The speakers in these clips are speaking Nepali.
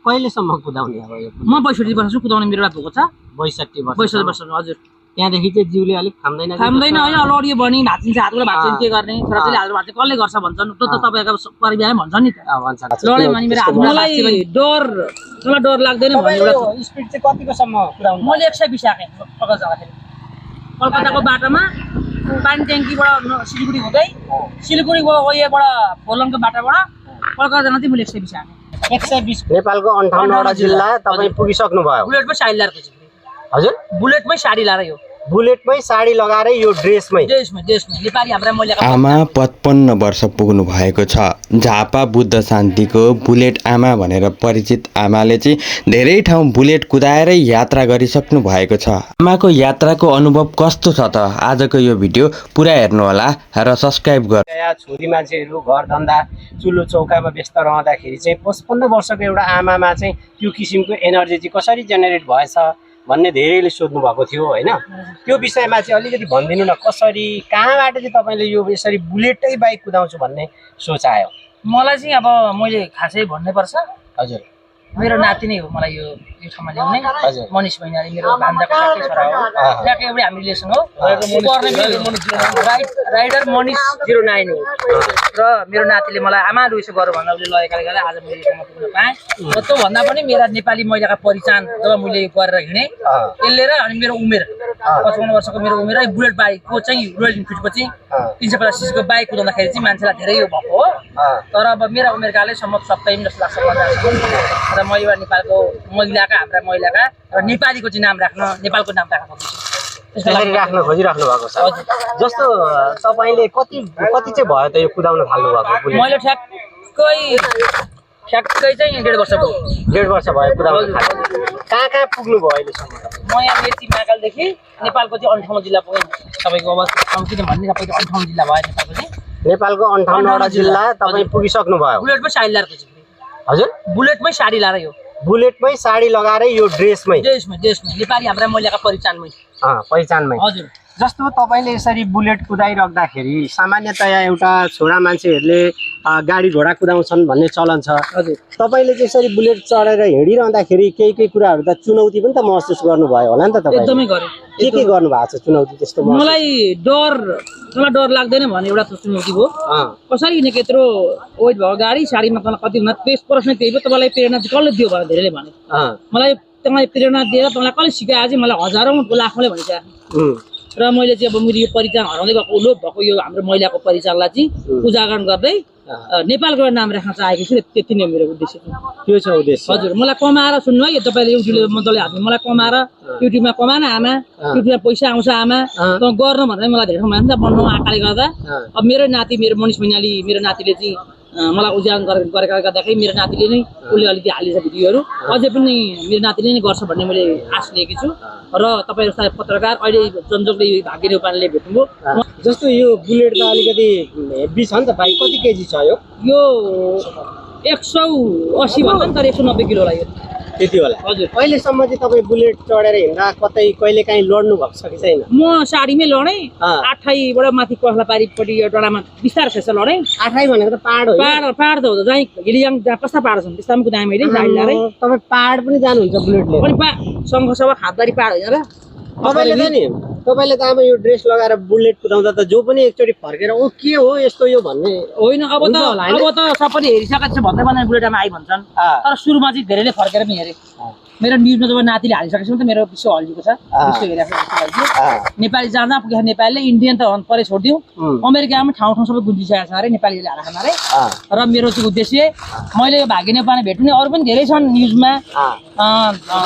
कहिलेसम्म कुदाउने अब यो? म 62 वर्षसम्म कुदाउने मेरो रात भएको छ। 62 वर्ष। 62 वर्ष हजुर। त्यहाँदेखि चाहिँ जिउले अलिक थाम्दैन थाम्दैन होइन अलडियो बनी भाँचिन्छ हातबाट भाँचिन्छ के गर्ने छोराछोरीले हातबाट भाँच्छ कसले गर्छ भन्छन् त तपाईहरुको परिवारले भन्छ नि त भन्छ लडे भने मेरो हातमा मलाई डर लाग्दैन भने एउटा स्पिड चाहिँ कतिको सम्म कुदाउनु? मैले 120 आके पक्का जाँदाखेरि कलकत्ताको बाटोमा पानी ट्याङ्कीबाट सिलगढी हुँदै सिलगढीको यहाँबाट फोलङको बाटोबाट कलकत्ता जान चाहिँ मैले 120 आके 120। नेपालको 58 वटा जिल्ला तपाईँ पुगिसक्नु भयो। बुलेटमै साडी लाएर हजुर बुलेटमै साडी लाएर यो बुलेटमै साडी लगाएर यो ड्रेसमै नेपाली हाम्रा महिलाको आमा 55 वर्ष पुग्नु भएको छ। झापा बुद्ध शान्तिको बुलेट आमा भनेर परिचित आमाले चाहिँ धेरै ठाउँ बुलेट कुदाएरै यात्रा गरिसक्नु भएको छ। आमाको यात्राको अनुभव कस्तो छ त आजको यो भिडियो पुरा हेर्नु होला र सब्स्क्राइब गर्नु। छोरी मान्छेहरू घर धन्दा चुलो चौकामा व्यस्त रहँदाखेरि चाहिँ 55 वर्षको एउटा आमामा चाहिँ त्यो किसिमको एनर्जी चाहिँ कसरी जेनेरेट भएछ भन्ने धेरैले सोध्नु भएको थियो हैन। त्यो विषयमा चाहिँ अलिकति भनिदिनु न, कसरी कहाँबाट चाहिँ तपाईले यो यसरी बुलेटै बाइक कुदाउँछु भन्ने सोच आयो? मलाई चाहिँ अब मैले खासै भन्नै पर्छ हजुर मेरो नाति नै हो मलाई यो ठाउँमा ल्याउने हजुर मनिष भैनाले मेरो भान्जाको साथै छोरा हो ट्याक्कै एउटै हामी रिलेसन हो राइडर मनिष 09 हो र मेरो नातिले मलाई आमा लु यसो गर भन्दा उसले लगेकाले गर्दा आज मैले यो ठाउँमा पुग्न पाएँ र त्यो भन्दा पनि मेरा नेपाली महिलाका पहिचान जब मैले गरेर हिँडेँ यसले र अनि मेरो उमेर 55 वर्षको मेरो उमेर बुलेट बाइकको चाहिँ रोयल इनफिल्ड पछि 350 सीसीको बाइक कुदाउँदाखेरि चाहिँ मान्छेलाई धेरै यो भएको हो। तर अब मेरा उमेरकाले सम्भव सक्दैन जस्तो लाग्छ मलाई र मैले नेपालको महिलाका हाम्रा महिलाका र नेपालीको चाहिँ नाम राख्न नेपालको नाम राख्न त्यसरी राख्न खोजिराख्नु भएको छ। जस्तो तपाईले कति चाहिँ भयो त यो कुदाउन थाल्नु भएको? मैले ठ्याक्कै चाहिँ 1.5 वर्ष भयो। 1.5 वर्ष भयो कुदाउन थाल्नु। कहाँ पुग्नु भयो अहिलेसम्म? म यहाँ मेची महाकालदेखि नेपालको चाहिँ 58 जिल्ला पुगेँ। तपाईँको अब किन भन्ने तपाईँको 58 जिल्ला भयो नेपालको चाहिँ। नेपालको 58 वटा जिल्ला तपाईँ पुगिसक्नु भयो। बुलेटमै साडी लाएर हजुर बुलेटमै साडी लाएर यो बुलेटमै साडी लगाएर यो ड्रेसमै नेपाली हाम्रा महिलाका पहिचानमै हजुर। जस्तो तपाईले यसरी बुलेट कुदाइराख्दाखेरि सामान्यतया एउटा छोरा मान्छेहरूले गाडी घोडा कुदाउँछन् भन्ने चलन छ। हजुर तपाईले चाहिँ यसरी बुलेट चढेर हिँडिरहँदाखेरि केही कुराहरू त चुनौती पनि त महसुस गर्नुभयो होला नि त? तपाईले एकदमै गरे के गर्नु भएको छ चुनौती त्यस्तो? मलाई डर लाग्दैन भने एउटा चुनौती हो। कसरी किनकि यत्रो वेट भएको गाडी साडीमा तँलाई कति हुन त्यस प्रश्न त्यही भयो तपाईँलाई प्रेरणा कसले दियो भनेर धेरैले भने मलाई तपाईँ प्रेरणा दिएर तपाईँलाई कसले सिकाए चाहिँ मलाई हजारौँ लाखौँले भनिसक्यो र मैले चाहिँ अब मेरो यो परिचय हराउँदै गएको लोप भएको यो हाम्रो महिलाको परिचयलाई चाहिँ उजागर गर्दै नेपालको नाम राख्न चाहेको छु। त्यति नै मेरो उद्देश्य त्यो छ उद्देश्य। हजुर मलाई कमाएर सुन्नु है तपाईँले युट्युबले मजाले हाल्नु मलाई कमाएर युट्युबमा कमान आमा युट्युबमा पैसा आउँछ आमा त गर्न भनेर मलाई धेरै ठाउँमा बन्नु आँखाले गर्दा अब मेरो नाति मेरो मनिष भैनाली मेरो नातिले चाहिँ मलाई उजागर गरेका गर्दाखेरि मेरो नातिले नै उसले अलिकति हालिन्छ भिडियोहरू अझै पनि मेरो नातिले नै गर्छ भन्ने मैले आश लिएकी छु र तपाईँ जस्ता पत्रकार अहिले जनजोगले भाग्य नेपालले भेट्नुभयो। जस्तो यो बुलेट त अलिकति हेभी छ नि त बाइक, कति केजी छ यो? 180 भन्छ नि तर 190 किलो लाग्यो त्यति होला। हजुर अहिलेसम्म चाहिँ तपाईँ बुलेट चढेर हिँड्दा कतै कहिले काहीँ लड्नु भएको छ कि छैन? म साडीमै लडेँ आठाईबाट माथि पसला पारिपट्टि एउटा डाँडामा बिस्तार खेस लडेँ। आठाई भनेको त पहाड हो? पहाड त हो जहीँ हिलियाङ जहाँ कस्ता पहाड छन् त्यस्तामा कुदाएँ मैले साडी लाएर। तपाईँ पहाड पनि जानुहुन्छ बुलेटले? पनि सङ्घर्षमा खातबारी पहाड होइन र तपाईँले त अब यो ड्रेस लगाएर बुलेट कुदाउँदा त जो पनि एकचोटि फर्केर ओ के हो यस्तो यो भन्ने होइन। अब त सबैले हेरिसकेको छ भन्दै भन्दा बुलेटमा आइ भन्छन् तर सुरुमा चाहिँ धेरैले फर्केर पनि हेरे। मेरो न्युजमा जब नातिले हालिसकेपछि त मेरो विश्व हल्लिएको छ। विश्व हेरेको नेपाली जाँदा पुगेको नेपालीले इन्डियन त परे छोडिदियो अमेरिकामा ठाउँ सबै गुन्जिसकेको छ अरे नेपालीले हालेको अरे। र मेरो चाहिँ उद्देश्य मैले यो भाग्य नेपालमा भेट्ने अरू पनि धेरै छन् न्युजमा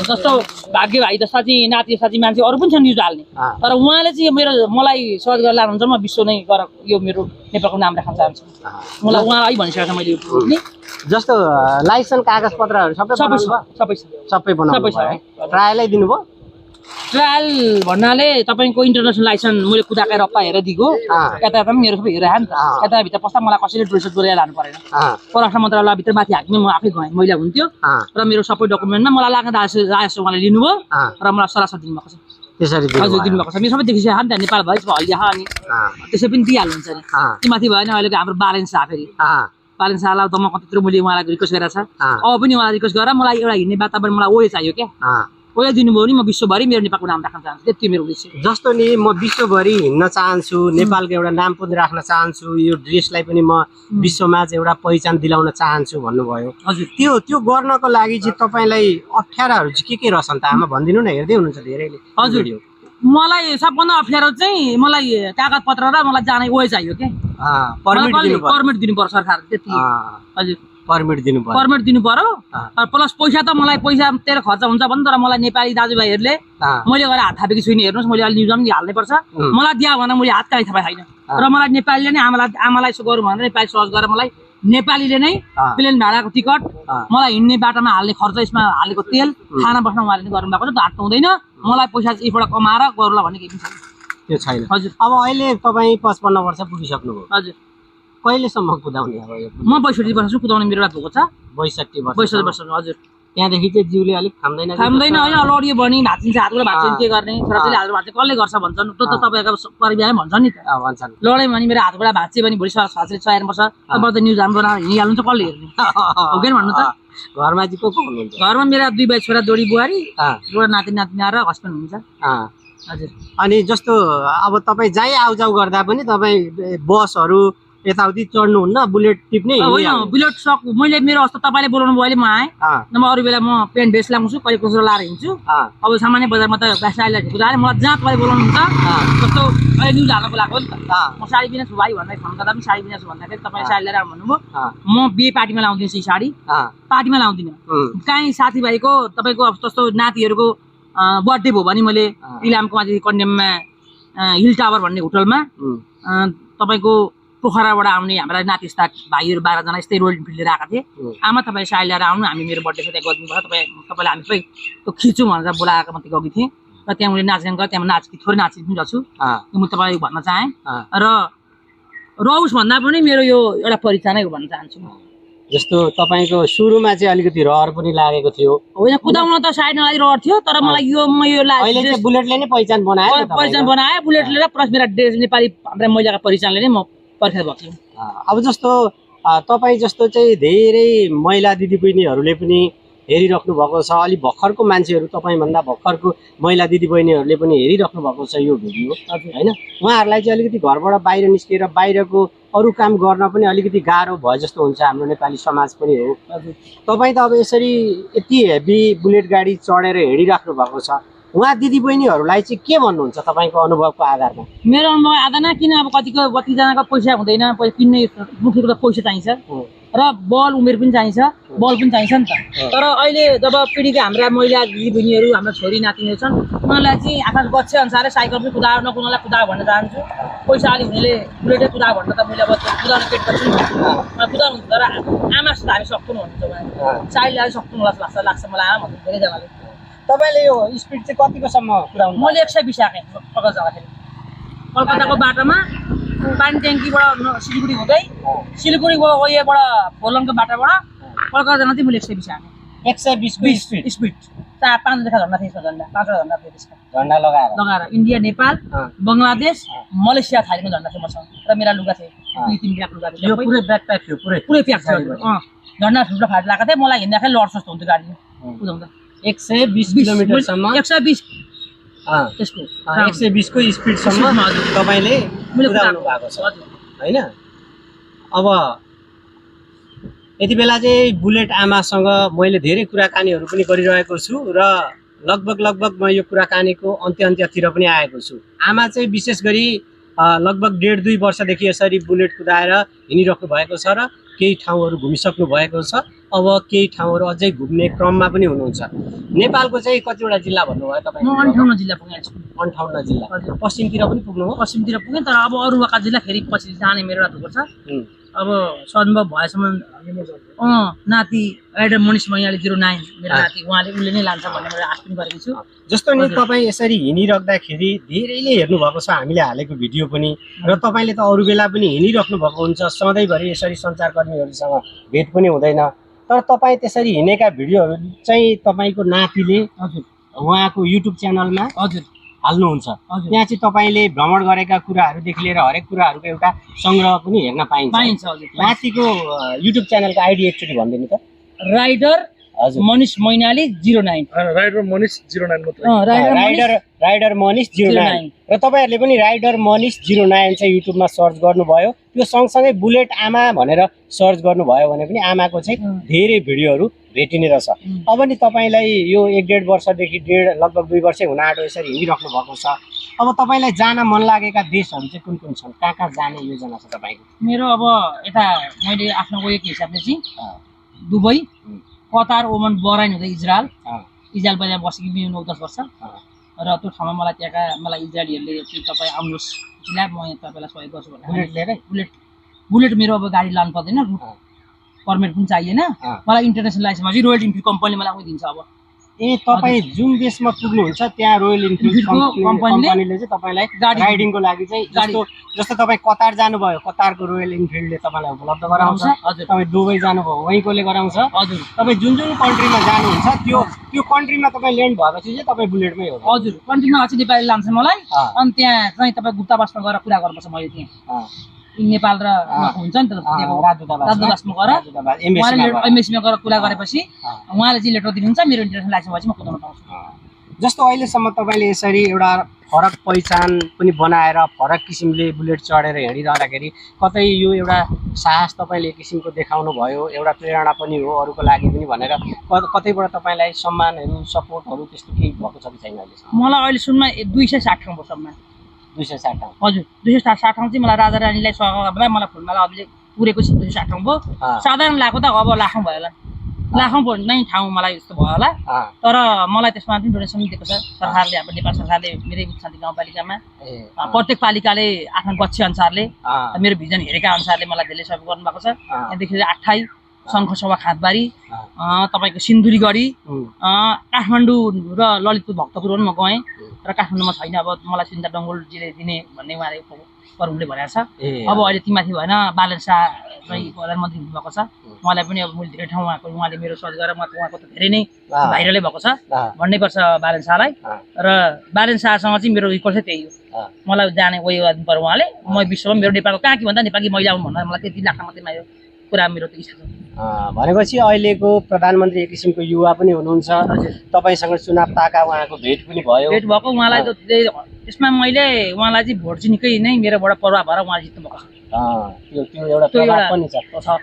जस्तो भाग्य भाइ जस्ता चाहिँ नाति साथी मान्छे अरू पनि छन् न्युज हाल्ने तर उहाँले चाहिँ मलाई सहज गरेर लानुहुन्छ म विश्व नै गर यो मेरो नेपालको नाम राख्न चाहन्छु। मलाई उहाँ है भनिसकेको छ मैले यो जस्तो लाइसेन्स कागज पत्रहरू सबै बनाउनु भयो? ट्रायलै दिनुभयो? ट्रायल भन्नाले तपाईँको इन्टरनेसनल लाइसेन्स मैले कुदाकै रप्पा हेरेर दिएको यता पनि मेरो सबै हेरेर नि त यताभित्र पस्दा मलाई कसैले ड्रेस गरेर लानु परेन। परराष्ट्र मन्त्रालयभित्र माथि हाक्ने म आफै गएँ महिला हुन्थ्यो र मेरो सबै डकुमेन्टमा मलाई लाग्ने राजेश उहाँले लिनुभयो र मलाई सरासर दिनुभएको छ। त्यसरी हजुर दिनुभएको छ। मेरो सबै देखिसक्यो नि त नेपाल भएपछि हल्लिया अनि त्यसै पनि दिइहाल्नुहुन्छ नि ती माथि भएन अहिलेको हाम्रो बारेन्स छ फेरि पालनशाला दमक त्यत्रो मैले उहाँलाई रिक्वेस्ट गरेको छ अब पनि उहाँलाई रिक्वेस्ट गरेर मलाई एउटा हिँड्ने वातावरण मलाई ओए चाहियो क्या ओए दिनुभयो भने म विश्वभरि मेरो नेपालको नाम राख्न चाहन्छु त्यति मेरो उद्देश्य जस्तो नि म विश्वभरि हिँड्न चाहन्छु नेपालको एउटा नाम पनि राख्न चाहन्छु यो ड्रेसलाई पनि म विश्वमा चाहिँ एउटा पहिचान दिलाउन चाहन्छु भन्नुभयो हजुर त्यो गर्नको लागि चाहिँ तपाईँलाई अप्ठ्याराहरू चाहिँ के रहछन् त आमा भनिदिनु न हेर्दै हुनुहुन्छ धेरैले हजुर मलाई सबभन्दा अप्ठ्यारो चाहिँ मलाई कागज पत्र र मलाई जाने ओए चाहियो क्या पर्मिट दिनु पर्छ सरकारले त्यति हजुर पर्मिट दिनु पर्यो प्लस पैसा त मलाई पैसा तेरो खर्च हुन्छ भने तर मलाई नेपाली दाजुभाइहरूले मैले गएर हात थापेको छुइनँ हेर्नुहोस् मैले अहिले न्युजमा पनि हाल्नै पर्छ मलाई दियो भने मैले हात कहीँ थापा छैन र मलाई नेपालीले नै आमालाई यसो गरौँ भनेर नेपाली सहज गरेर मलाई नेपालीले नै प्लेन भाडाको टिकट मलाई हिँड्ने बाटोमा हाल्ने खर्च यसमा हालेको तेल खाना बस्न उहाँले नै गर्नु भएको छ हात हुँदैन मलाई पैसा यहीँबाट कमाएर गरौँला भन्ने केही छैन त्यो छैन हजुर अब अहिले तपाईँ 55 वर्ष पुगिसक्नुभयो हजुर कहिलेसम्म कुदाउने अब यो म 62 वर्ष कुदाउने मेरो रात भएको छ 62 वर्ष हजुर त्यहाँदेखि चाहिँ जिउले अलिक खाम्दैन होइन लडियो भने भाँचिन्छ हातबाट भाँच्छ के गर्ने छोराछोरीले हातबाट भाँच्छ कसले गर्छ भन्छन् त्यो त तपाईँको परिवारमै भन्छन् नि त भन्छन् लड्यो भने मेरो हातबाट भाँच्यो भने भोलि छोराछोरीले चयार्नुपर्छ अब त न्युज हाम्रो बनाएर हिँडिहाल्नु त कसले हेर्ने हो कि भन्नु त घरमा चाहिँ को हुनुहुन्छ घरमा मेरा 2 भाइ छोरा जोडी बुहारी एउटा नाति नातिना र हस्बेन्ड हुनुहुन्छ हजुर अनि जस्तो अब तपाईँ जहीँ आउजाउ गर्दा पनि तपाईँ बसहरू यताउति चढ्नुहुन्न बुलेट टिप्ने होइन बुलेट सक मैले मेरो अवस्था तपाईँले बोलाउनु भयो अहिले म आएँ नभए अरू बेला म पेन्ट भेस्ट लगाउँछु कहिले कसो लाएर हिँड्छु अब सामान्य बजारमा त गाडीलाई ढुकुदाएर मलाई जहाँ तपाईँ बोलाउनुहुन्छ जस्तो अहिले न्युज हाल्नु बोलाएको नि त म साडी बिना छु भाइ भन्दै फोन गर्दा पनि साडी बिना छु भन्दाखेरि तपाईँ साडी लिएर भन्नुभयो म बिहे पार्टीमा लाउँदिनछु यी साडी पार्टीमा लाउँदिनँ काहीँ साथीभाइको तपाईँको जस्तो नातिहरूको बर्थडे भयो भने मैले इलामको माथि कन्डेममा हिल टावर भन्ने होटलमा तपाईँको पोखराबाट आउने हाम्रा नातिस्ता भाइहरू 12 जना यस्तै रोयल इन्फिल्ड लिएर आएका थिए आमा तपाईँ साडी लिएर आउनु हामी मेरो बर्थडे छ त्यहाँ गरिदिनु पर्छ तपाईँलाई हामी सबै त्यो खिच्छु भनेर बोलाएको म त्यो गएको थिएँ र त्यहाँ मैले नाच्ने गएँ त्यहाँ थोरै नाचिदिनु जान्छु म तपाईँलाई भन्न चाहेँ र रहोस् भन्दा पनि मेरो यो एउटा परिचय नै हो भन्न चाहन्छु जस्तो तपाईँको सुरुमा चाहिँ अलिकति रहर पनि लागेको थियो होइन कुदाउन त साइड नलागि रहर थियो तर मलाई यो अहिले चाहिँ बुलेटले नै पहिचान बनायो बुलेटले र प्लस मेरा ड्रेस नेपाली हाम्रा महिलाको परिचयले नै म पर्खेर भएको छु अब जस्तो तपाईँ जस्तो चाहिँ धेरै महिला दिदीबहिनीहरूले पनि हेरिराख्नु भएको छ अलि भर्खरको मान्छेहरू तपाईँभन्दा भर्खरको महिला दिदीबहिनीहरूले पनि हेरिराख्नु भएको छ यो भिडियो होइन उहाँहरूलाई चाहिँ अलिकति घरबाट बाहिर निस्केर बाहिरको अरू काम गर्न पनि अलिकति गाह्रो भयो जस्तो हुन्छ हाम्रो नेपाली समाज पनि हो तपाईँ त अब यसरी यति हेभी बुलेट गाडी चढेर हिँडिराख्नु भएको छ उहाँ दिदीबहिनीहरूलाई चाहिँ के भन्नुहुन्छ तपाईँको अनुभवको आधारमा मेरो अनुभव आधारमा किन अब कतिजनाको पैसा हुँदैन किन्ने मुख्य कुरा पैसा चाहिन्छ र बल उमेर पनि चाहिन्छ बल पनि चाहिन्छ नि त तर अहिले जब पिँढीका हाम्रा महिला दिदीबहिनीहरू हाम्रो छोरी नातिनीहरू छन् उनीहरूलाई चाहिँ आफ्नो गच्छे अनुसारै साइकल पनि कुदाएर नकुदालाई कुदायो भन्न चाहन्छु पैसा अलिक हुनेले बुलेटै कुदायो भन्न त मैले अब कुदाउने पेट गर्छु कुदाउनु तर आमासित हामी सक्नु भन्नुहुन्छ उहाँ साइडले अलिक सक्नु लाग्छ मलाई आमा भन्नु धेरैजनाले तपाईँले यो स्पिड चाहिँ कतिकोसम्म कुदाउनु मैले 120 आएँ कलकत्ता जाँदाखेरि कलकत्ताको बाटोमा पानी ट्याङ्कीबाट सिलगढी हुँदै सिलगढीबाट उयोबाट फोलङको बाटोबाट कलकत्ता जान चाहिँ मैले 120 आएँ 120 को स्पिड 5 देखा झन्डा थियो झन्डा 5 झन्डा थियो त्यसको झन्डा लगाएर इन्डिया नेपाल बङ्गलादेश मलेसिया थाइल्यान्डको झन्डा थियो मसँग र मेरा लुगा थियो 2-3 ब्याग लुगा थियो यो पुरै ब्याग प्याक थियो पुरै प्याक थियो झन्डा ठुलो फाट लगाएको थियो मलाई हिँड्दाखेरि लड्छ जस्तो हुन्थ्यो गाडीले कुदाउँदा 120 किलोमिटरसम्म 120 त्यसको 120 को स्पिडसम्म तपाईँले कुदाउनु भएको छ होइन अब यति बेला चाहिँ बुलेट आमासँग मैले धेरै कुराकानीहरू पनि गरिरहेको छु र लगभग म यो कुराकानीको अन्त्यतिर पनि आएको छु आमा चाहिँ विशेष गरी लगभग 1.5-2 वर्षदेखि यसरी बुलेट कुदाएर हिँडिराख्नु भएको छ र केही ठाउँहरू घुमिसक्नु भएको छ अब केही ठाउँहरू अझै घुम्ने क्रममा पनि हुनुहुन्छ नेपालको चाहिँ कतिवटा जिल्ला भन्नुभयो तपाईँ म 58 जिल्ला पुगेको छु 58 जिल्ला पश्चिमतिर पनि पुग्नु हो पश्चिमतिर पुगेँ तर अब अरूका जिल्ला फेरि पछि जाने मेरो रातो छ अब सम्भव भएसम्म नाति एडम मनिष मैयाली 09 मेरो नाति उहाँले उसले नै लान्छ भन्ने मैले आश पनि गरेको छु जस्तो नि तपाईँ यसरी हिँडिराख्दाखेरि धेरैले हेर्नु भएको छ हामीले हालेको भिडियो पनि र तपाईँले त अरू बेला पनि हिँडिराख्नु भएको हुन्छ सधैँभरि यसरी सञ्चारकर्मीहरूसँग भेट पनि हुँदैन तर तपाईँ त्यसरी हिँडेका भिडियोहरू चाहिँ तपाईँको नातिले उहाँको युट्युब च्यानलमा हाल्नुहुन्छ त्यहाँ चाहिँ तपाईँले भ्रमण गरेका कुराहरूदेखि लिएर हरेक कुराहरूको एउटा सङ्ग्रह पनि हेर्न पाइन्छ हजुर। माथिको युट्युब च्यानलको आइडी एकचोटि भनिदिनु त। राइडर हजुर मनिष मैनाली 09 राइडर मनिष 09 मात्र। राइडर मनिष 09 र तपाईँहरूले पनि राइडर मनिष 09 चाहिँ युट्युबमा सर्च गर्नुभयो त्यो सँगसँगै बुलेट आमा भनेर सर्च गर्नुभयो भने पनि आमाको चाहिँ धेरै भिडियोहरू भेटिने रहेछ। अब नि तपाईँलाई यो 1.5 वर्षदेखि लगभग 2 वर्षै हुन आँट्यो यसरी हिँडिराख्नु भएको छ। अब तपाईँलाई जान मन लागेका देशहरू चाहिँ कुन कुन छन्, कहाँ कहाँ जाने योजना छ तपाईँको? मेरो अब यता मैले आफ्नो गएको हिसाबले चाहिँ दुबई, कतार, ओमन, बहराइन हुँदै इजरायल बजार बसेको 9-10 वर्ष र त्यो ठाउँमा मलाई त्यहाँका इजरायलीहरूले चाहिँ तपाईँ आउनुहोस् जिल्ला म यहाँ तपाईँलाई सहयोग गर्छु भनेर बुलेट मेरो अब गाडी लानु पर्दैन, पर्मिट पनि चाहिएन मलाई। इन्टरनेसनल लाइसेन्समा चाहिँ रोयल इन्फिल्ड कम्पनीले मलाई उयो दिन्छ। अब तपाईँ जुन देशमा पुग्नुहुन्छ त्यहाँ रोयल इन्फिल्ड कम्पनीले चाहिँ तपाईँलाई राइडिङको लागि चाहिँ जस्तो तपाईँ कतार जानुभयो कतारको रोयल इन्फिल्डले तपाईँलाई उपलब्ध गराउँछ। तपाईँ दुबई जानुभयो वहीँकोले गराउँछ। हजुर तपाईँ जुन कन्ट्रीमा जानुहुन्छ त्यो कन्ट्रीमा तपाईँ ल्यान्ड भएपछि चाहिँ तपाईँ बुलेटमै हो। हजुर कन्ट्रीमा अझै नेपाली लान्छ मलाई अनि त्यहाँ चाहिँ तपाईँ गुप्तावासमा गएर कुरा गर्नुपर्छ। मैले त्यहाँ नेपाल र हुन्छ नि त राजदूतावासमा गएर एमएससीमा गएर कुरा गरेपछि उहाँले चाहिँ लेटर दिनुहुन्छ, मेरो इन्टरनेसनल लाइसेन्स भएपछि म कुदाउन पाउँछु। जस्तो अहिलेसम्म तपाईँले यसरी एउटा फरक पहिचान पनि बनाएर फरक किसिमले बुलेट चढेर हिँडिरहँदाखेरि कतै यो एउटा साहस तपाईँले एक किसिमको देखाउनु भयो, एउटा प्रेरणा पनि हो अरूको लागि पनि भनेर कतैबाट तपाईँलाई सम्मानहरू सपोर्टहरू त्यस्तो केही भएको छ कि छैन अहिलेसम्म? मलाई अहिलेसम्म 260 ठाउँ भयो सम्मान। 260 ठाउँ? हजुर 260 ठाउँ चाहिँ मलाई राजा रानीलाई सहभागी मलाई फुलमाला अभिले पुरेको छ 260 ठाउँ भयो। साधारण लाखो त अब लाखौँ भयो होला, लाखौँ नै ठाउँ मलाई यस्तो भयो होला। तर मलाई त्यसमा पनि डोनेसन दिएको छ सरकारले, अब नेपाल सरकारले मेरै शान्ति गाउँपालिकामा प्रत्येक पालिकाले आफ्नो गच्छे अनुसारले मेरो भिजन हेरेका अनुसारले मलाई धेरै सहयोग गर्नुभएको छ। त्यहाँदेखि 28 शङ्खसभा खातबारी, तपाईँको सिन्धुलीगढी, काठमाडौँ र ललितपुर भक्तपुर पनि म गएँ र काठमाडौँमा छैन। अब मलाई सिन्धा डङ्गोलजीले दिने भन्ने उहाँले प्रमुखले भनेको छ। अब अहिले तीमाथि भएन बालन शाह चाहिँ प्रधानमन्त्री हुनुभएको छ, उहाँलाई पनि अब मैले धेरै ठाउँ उहाँले मेरो सहयोग गरेर उहाँको त धेरै नै भाइरलै भएको छ भन्नै पर्छ बालन शाहलाई। र बालन शाहसँग चाहिँ मेरो रिक्वेस्ट चाहिँ त्यही हो, मलाई जाने उयो गर्नु पर्यो उहाँले। म विश्वमा मेरो नेपालको कहाँ कि भन्दा नेपाली महिला हुन् भन्दा मलाई त्यति लाग्छ मात्रै मेरो कुरा मेरो त इच्छा छ। भनेपछि अहिलेको प्रधानमन्त्री एक किसिमको युवा पनि हुनुहुन्छ, तपाईँसँग चुनाव ताका उहाँको भेट पनि भयो। भेट भएको उहाँलाई त त्यसमा मैले उहाँलाई चाहिँ भोट चाहिँ निकै नै मेरोबाट प्रभाव भएर उहाँले जित्नु भएको छ। त्यो एउटा प्रभाव पनि छ।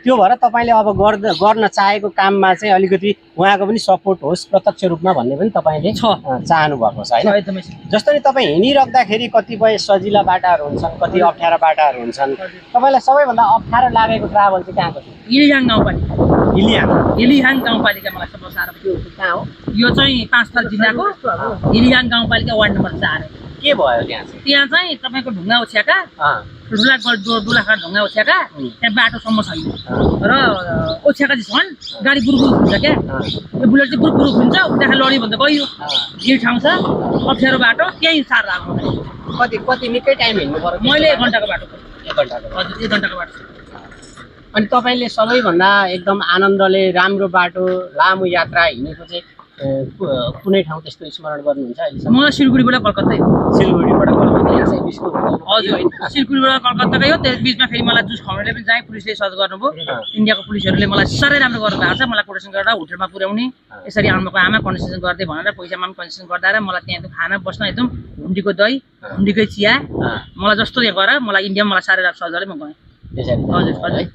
त्यो भएर तपाईँले अब गर्न चाहेको काममा चाहिँ अलिकति उहाँको पनि सपोर्ट होस् प्रत्यक्ष रूपमा भन्ने पनि तपाईँले चाहनु भएको छ होइन? जस्तो नि तपाईँ हिँडिराख्दाखेरि कतिपय सजिला बाटाहरू हुन्छन्, कति अप्ठ्यारा बाटाहरू हुन्छन्, तपाईँलाई सबैभन्दा अप्ठ्यारो लागेको ट्राभल चाहिँ कहाँको थियो? इलियाङ गाउँपालिका। इलियाङ गाउँपालिका मलाई सबभन्दा साह्रो त्यो कहाँ हो? यो चाहिँ पाँचथर जिल्लाको इलियाङ गाउँपालिका वार्ड नम्बर 4। के भयो त्यहाँ चाहिँ तपाईँको ढुङ्गा ओछ्याका डुलाखा ढुङ्गा ओछ्याका त्यहाँ बाटोसम्म छैन र ओछ्याका चाहिँ छन्, गाडी बुरुबुरु हुन्छ क्या, यो बुलेट चाहिँ बुरुबुरु हुन्छ उता लड्यो भने त गयो। यो ठाउँ छ अप्ठ्यारो बाटो, त्यहीँ साह्रो लाग्यो। कति निकै टाइम हिँड्नु पर्यो? मैले 1 घन्टाको बाटो। 1 घन्टाको? हजुर 1 घन्टाको बाटो। अनि तपाईँले सबैभन्दा एकदम आनन्दले राम्रो बाटो लामो यात्रा हिँडेको चाहिँ कुनै ठाउँ त्यस्तो स्मरण गर्नुहुन्छ अहिलेसम्म? म सिलगढीबाट कलकत्तै हो। सिलगढीबाट कलकत्ता यसै बिचको? हजुर सिलगढीबाट कलकत्ताकै हो। त्यस बिचमा फेरि मलाई जुस खुवाउनेले पनि जाएँ, पुलिसले सर्च गर्नुभयो, इन्डियाको पुलिसहरूले मलाई साह्रै राम्रो गर्नुभएको छ। मलाई कोटेसन गरेर होटलमा पुर्याउने, यसरी आउनुको आमा कन्सेसन गर्दै भनेर पैसामा पनि कन्सेसन गर्दा र मलाई त्यहाँ खाना बस्न एकदम हुन्डीको दही हुन्डीकै चिया मलाई जस्तो गर मलाई इन्डियामा मलाई साह्रै सहज गरेर म गएँ। हजुर हजुर।